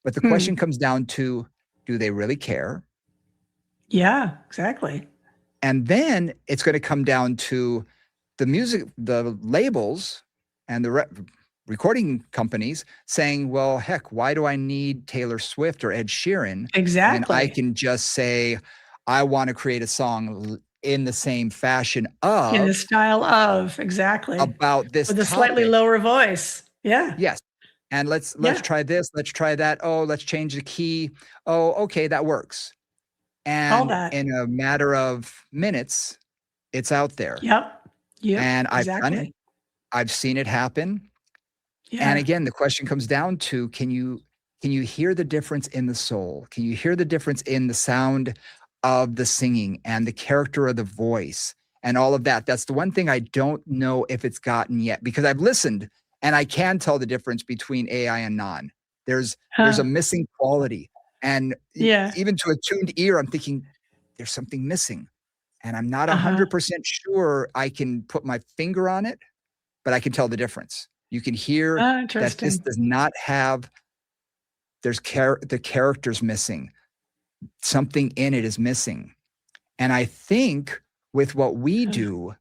But the question comes down to, do they really care? Yeah, exactly. And then it's going to come down to the music, the labels and the recording companies saying, well, heck, why do I need Taylor Swift or Ed Sheeran? Exactly. When I can just say, I want to create a song in the same fashion of, in the style of, exactly, about this with a slightly lower voice. Yeah. Yes. And let's try this. Let's try that. Oh, let's change the key. Oh, okay, that works. And in a matter of minutes, it's out there. Yep. And I've done it. I've seen it happen. Yeah. And again, the question comes down to, can you hear the difference in the soul? Can you hear the difference in the sound of the singing and the character of the voice and all of that? That's the one thing I don't know if it's gotten yet, because I've listened and I can tell the difference between AI and non. There's a missing quality. And even to a tuned ear, I'm thinking there's something missing. And I'm not 100% sure I can put my finger on it, but I can tell the difference. You can hear that this does not have, the character's missing. Something in it is missing. And I think with what we do,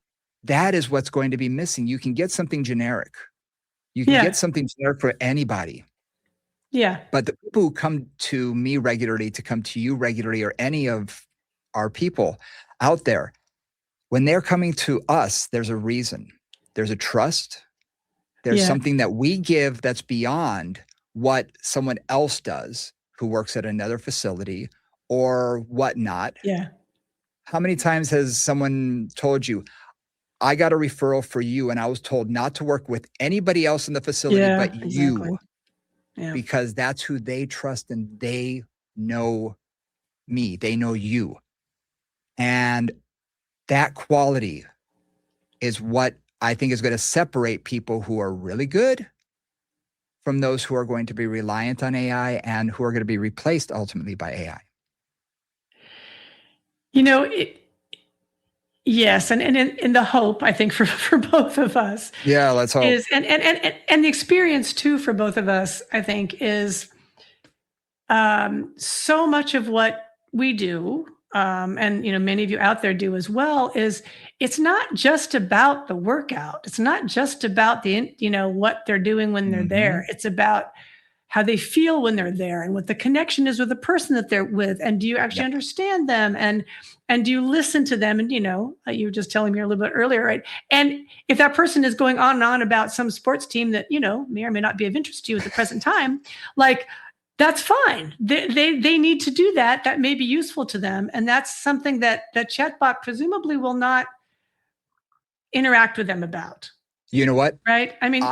that is what's going to be missing. You can get something generic. You can get something generic for anybody. Yeah. But the people who come to me regularly, to come to you regularly, or any of our people out there, when they're coming to us, there's a reason. There's a trust. There's Yeah. something that we give that's beyond what someone else does who works at another facility or whatnot. Yeah. How many times has someone told you, I got a referral for you and I was told not to work with anybody else in the facility Yeah, but you, exactly. Yeah. because that's who they trust and they know me, they know you. And that quality is what I think is going to separate people who are really good from those who are going to be reliant on AI and who are going to be replaced ultimately by AI. You know, yes, and in the hope, I think for both of us Yeah, let's hope. is and the experience too for both of us, I think, is so much of what we do, and many of you out there do as well, is it's not just about the workout. It's not just about what they're doing when they're there. It's about how they feel when they're there and what the connection is with the person that they're with. And do you actually understand them? And do you listen to them? And you were just telling me a little bit earlier, right? And if that person is going on and on about some sports team that may or may not be of interest to you at the present time, like, that's fine. They need to do that. That may be useful to them. And that's something that chatbot presumably will not interact with them about. You know what? Right? I mean,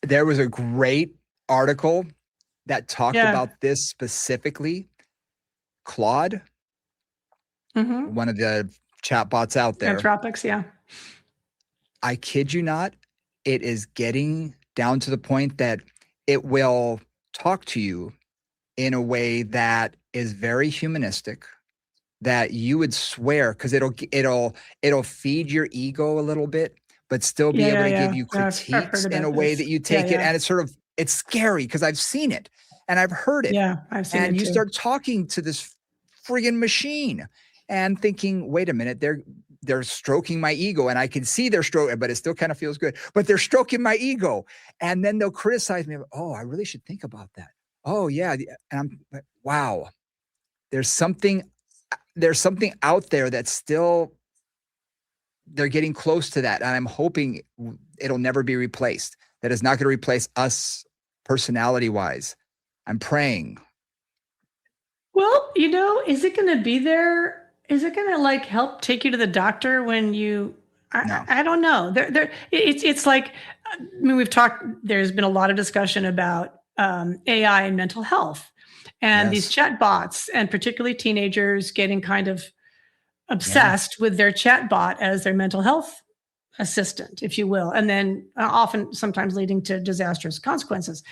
there was a great article that talked yeah. about this specifically. Claude, one of the chatbots out there. Anthropics, yeah. I kid you not, it is getting down to the point that it will talk to you in a way that is very humanistic, that you would swear, because it'll feed your ego a little bit, but still be able to give you critiques in a way that you take it. And it's scary because I've seen it and I've heard it. Yeah, I've seen it. And you start talking to this friggin' machine and thinking, wait a minute, they're stroking my ego, and I can see they're stroking, but it still kind of feels good. But they're stroking my ego, and then they'll criticize me. Oh, I really should think about that. Oh yeah, and I'm like, wow. There's something out there that's still, they're getting close to that, and I'm hoping it'll never be replaced. That is not going to replace us personality-wise. I'm praying. Well, is it going to be there? Is it going to help take you to the doctor when you? No. I don't know. It's like, we've talked. There's been a lot of discussion about AI and mental health, and these chat bots, and particularly teenagers getting kind of obsessed with their chat bot as their mental health assistant, if you will, and then sometimes leading to disastrous consequences.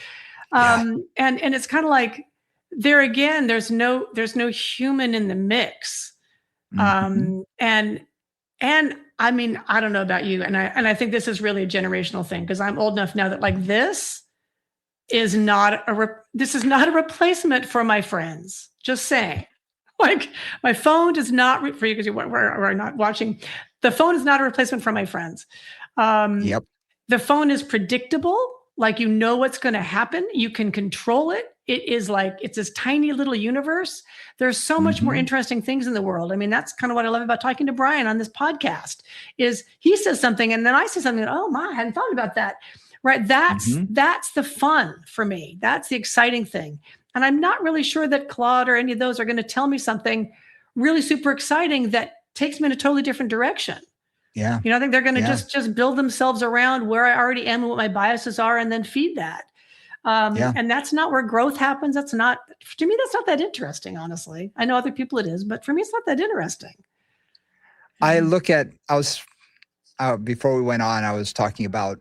And it's kind of like, there again, there's no human in the mix. And I mean, I don't know about you, and I think this is really a generational thing, because I'm old enough now that this is not a replacement for my friends. Just saying. My phone does not, for you because we're not watching, the phone is not a replacement for my friends. The phone is predictable. What's going to happen. You can control it. It is it's this tiny little universe. There's so much more interesting things in the world. I mean, that's kind of what I love about talking to Brian on this podcast, is he says something and then I say something, oh my, I hadn't thought about that. Right. That's the fun for me. That's the exciting thing. And I'm not really sure that Claude or any of those are going to tell me something really super exciting that takes me in a totally different direction. Yeah. I think they're going to just build themselves around where I already am and what my biases are, and then feed that. And that's not where growth happens. To me, that's not that interesting, honestly. I know other people it is, but for me, it's not that interesting. Before we went on, I was talking about,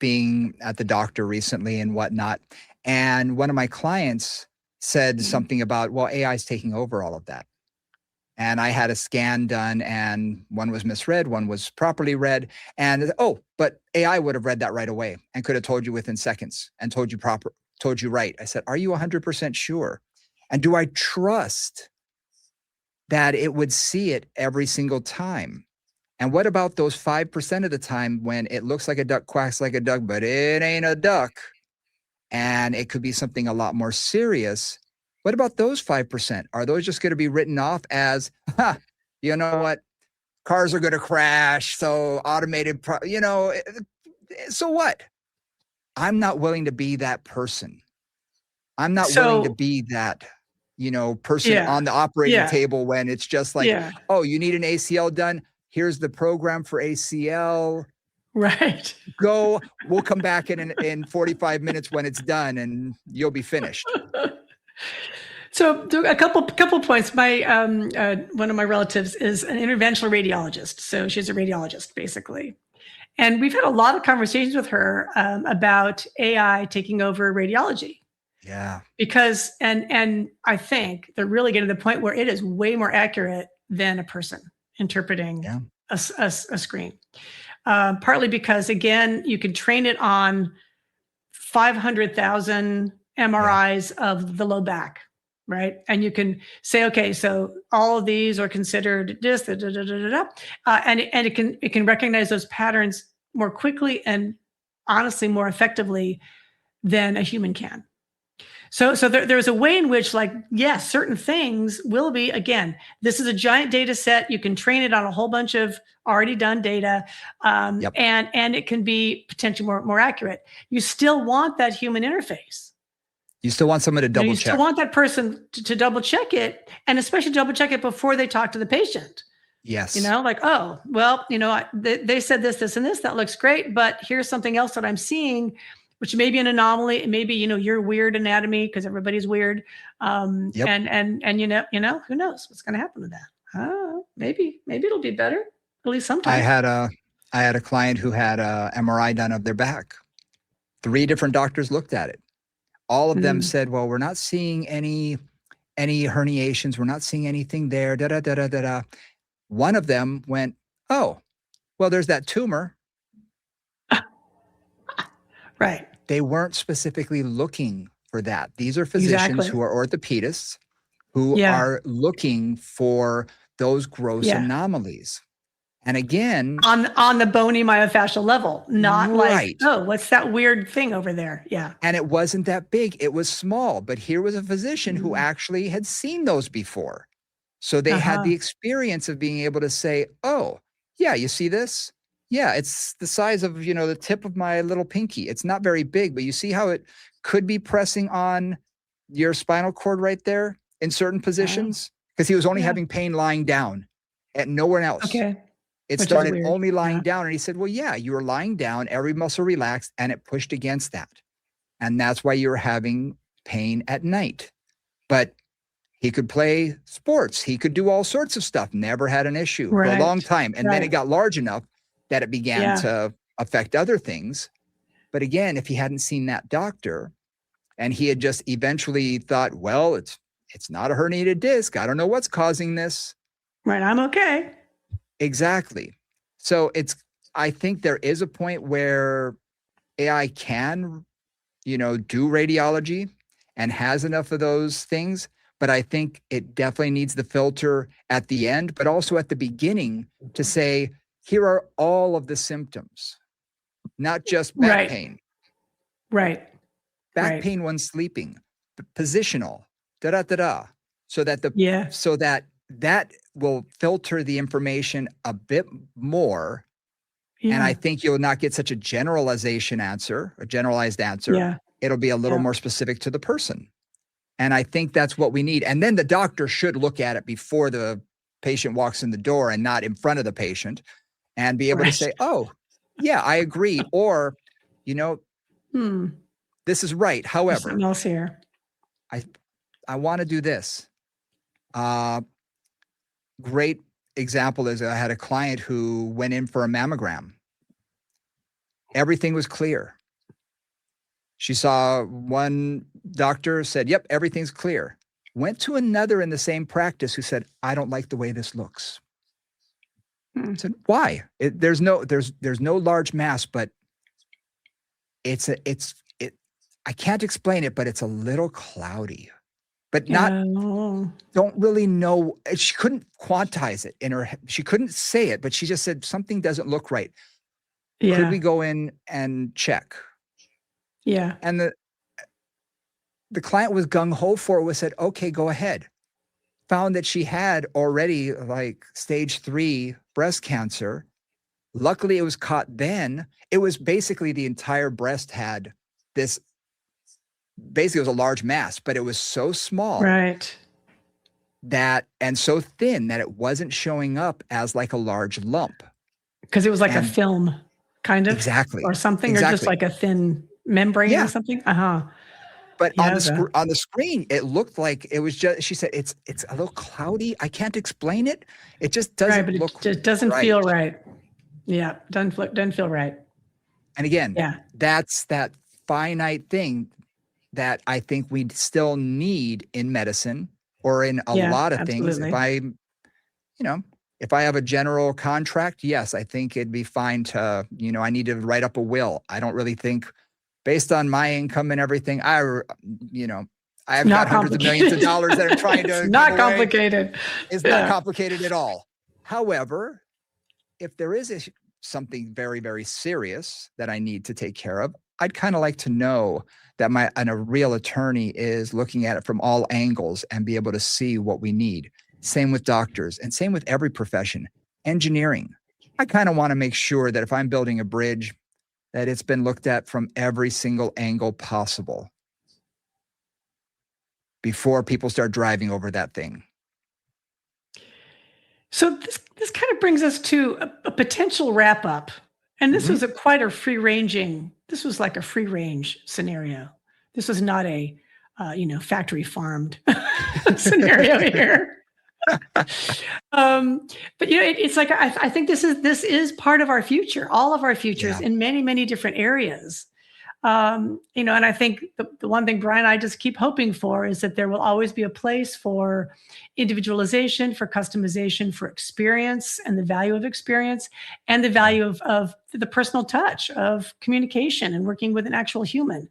being at the doctor recently and whatnot. And one of my clients said something about, well, AI is taking over all of that. And I had a scan done, and one was misread, one was properly read. And but AI would have read that right away and could have told you within seconds and told you right. I said, are you 100% sure? And do I trust that it would see it every single time? And what about those 5% of the time when it looks like a duck, quacks like a duck, but it ain't a duck? And it could be something a lot more serious. What about those 5%? Are those just going to be written off as, you know what? cars are going to crash. So automated, so what? I'm not willing to be that person. I'm not willing to be that, person on the operating table when it's just like, oh, you need an ACL done. Here's the program for ACL. Right. Go. We'll come back in 45 minutes when it's done and you'll be finished. So a couple points. My one of my relatives is an interventional radiologist. So she's a radiologist basically. And we've had a lot of conversations with her about AI taking over radiology. Yeah. Because, and I think they're really getting to the point where it is way more accurate than a person interpreting a screen. Partly because, again, you can train it on 500,000 MRIs of the low back, right? And you can say, okay, so all of these are considered this, and it can recognize those patterns more quickly and honestly more effectively than a human can. So there's a way in which, like, yes, certain things will be, again, this is a giant data set. You can train it on a whole bunch of already done data, and it can be potentially more accurate. You still want that human interface. You still want someone to double check. You still want that person to double check it, and especially double check it before they talk to the patient. Yes. Like, oh, well, they said this, and this, that looks great, but here's something else that I'm seeing, which may be an anomaly. Maybe, your weird anatomy, because everybody's weird. And who knows what's going to happen with that? Maybe it'll be better, at least sometimes. I had a client who had a MRI done of their back. 3 different doctors looked at it. All of them said, well, we're not seeing any herniations. We're not seeing anything there. One of them went, oh, well, there's that tumor. Right. They weren't specifically looking for that. These are physicians who are orthopedists who are looking for those gross anomalies. And again, on the bony myofascial level, not like, oh, what's that weird thing over there? Yeah. And it wasn't that big. It was small. But here was a physician who actually had seen those before. So they had the experience of being able to say, oh, yeah, you see this? Yeah, it's the size of, the tip of my little pinky. It's not very big, but you see how it could be pressing on your spinal cord right there in certain positions? Because he was only having pain lying down and nowhere else. Okay. It started only lying down. And he said, well, yeah, you were lying down, every muscle relaxed, and it pushed against that. And that's why you were having pain at night. But he could play sports. He could do all sorts of stuff. Never had an issue for a long time. And then it got large enough that it began to affect other things. But again, if he hadn't seen that doctor and he had just eventually thought, well, it's not a herniated disc. I don't know what's causing this. Right. I'm okay. Exactly. So I think there is a point where AI can, do radiology and has enough of those things. But I think it definitely needs the filter at the end, but also at the beginning to say, here are all of the symptoms, not just back pain. Right. Back pain when sleeping, positional, so that that will filter the information a bit more. Yeah. And I think you'll not get such a generalized answer. Yeah. It'll be a little more specific to the person. And I think that's what we need. And then the doctor should look at it before the patient walks in the door and not in front of the patient and be able to say, oh, yeah, I agree. Or, this is right. However, there's something else here. I want to do this. Great example is I had a client who went in for a mammogram. Everything was clear. She saw one doctor, said, yep, everything's clear. Went to another in the same practice who said, I don't like the way this looks. I said, why? There's no large mass, but I can't explain it, but it's a little cloudy. But don't really know. She couldn't quantize it in her head. She couldn't say it, but she just said, something doesn't look right. Yeah. Could we go in and check? Yeah. And the client was gung-ho for it, said, okay, go ahead. found that she had already like stage 3 breast cancer. Luckily, it was caught then. It was basically the entire breast had this, basically it was a large mass, but it was so small Right. that, and so thin that it wasn't showing up as like a large lump. Because it was like a And film, kind of, exactly. or something, or just Exactly. like a thin membrane Yeah. or something. Uh-huh. But Yeah. on the screen, it looked like it was just, she said, it's a little cloudy. I can't explain it. It just Right, doesn't but it look just doesn't right. feel right. Yeah, doesn't feel right. And again, Yeah. that's that finite thing that I think we still need in medicine or in a Yeah, lot of things. absolutely. If I have a general contract, yes, I think it'd be fine to, I need to write up a will. I don't really think, based on my income and everything, I've got hundreds of millions of dollars that I'm trying to It's not give away. complicated. It's not complicated at all. However, if there is something very, very serious that I need to take care of, I'd kind of like to know that a real attorney is looking at it from all angles and be able to see what we need. Same with doctors and same with every profession. Engineering. I kind of want to make sure that if I'm building a bridge, that it's been looked at from every single angle possible before people start driving over that thing. So this kind of brings us to a potential wrap up. And this was this was like a free range scenario. This was not a, factory farmed scenario here. But it's like, I think this is part of our future, all of our futures in many, many different areas. And I think the one thing Brian and I just keep hoping for is that there will always be a place for individualization, for customization, for experience and the value of experience and the value of the personal touch of communication and working with an actual human.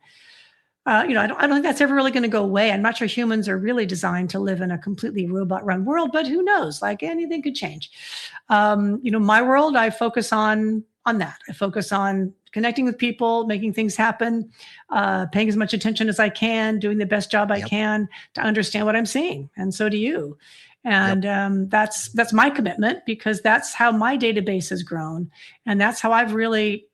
I don't think that's ever really going to go away. I'm not sure humans are really designed to live in a completely robot-run world, but who knows? Like anything could change. My world, I focus on that. I focus on connecting with people, making things happen, paying as much attention as I can, doing the best job I can to understand what I'm seeing. And so do you. And that's my commitment, because that's how my database has grown. And that's how I've really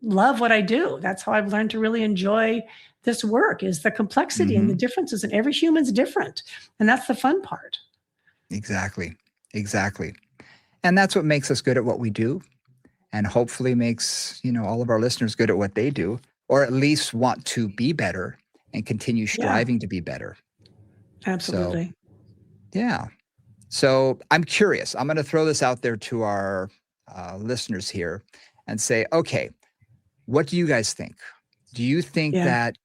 loved what I do. That's how I've learned to really enjoy this work, is the complexity and the differences, and every human's different. And that's the fun part. Exactly. And that's what makes us good at what we do, and hopefully makes, all of our listeners good at what they do, or at least want to be better and continue striving to be better. Absolutely. So I'm curious. I'm going to throw this out there to our listeners here and say, okay, what do you guys think? Do you think that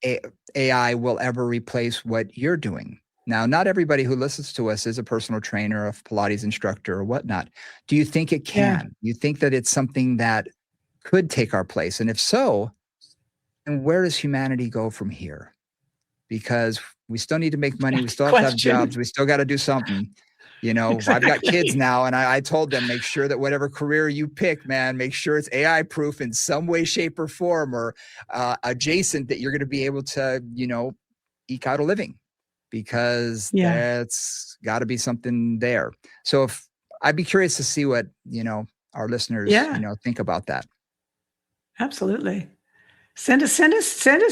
AI will ever replace what you're doing? Now, not everybody who listens to us is a personal trainer, a Pilates instructor, or whatnot. Do you think it can? Do you think that it's something that could take our place? And if so, then where does humanity go from here? Because we still need to make money. We still have to have jobs. We still got to do something. Exactly. I've got kids now, and I told them, make sure that whatever career you pick, man, make sure it's AI proof in some way, shape, or form, or adjacent, that you're going to be able to, eke out a living, because that's got to be something there. So I'd be curious to see what, our listeners, think about that. Absolutely. Send us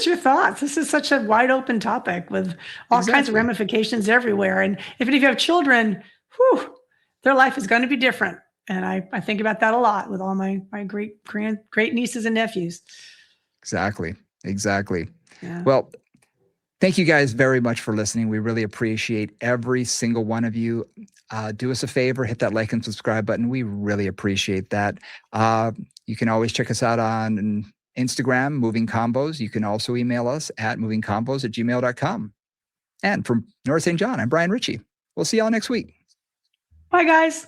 your thoughts. This is such a wide open topic with all kinds of ramifications everywhere. And if you have children, their life is going to be different. And I think about that a lot with all my great nieces and nephews. Exactly. Yeah. Well, thank you guys very much for listening. We really appreciate every single one of you. Do us a favor, hit that like and subscribe button. We really appreciate that. You can always check us out on Instagram, Moving Combos. You can also email us at movingcombos@gmail.com. And from Nora St. John, I'm BrianRichey. We'll see y'all next week. Bye, guys.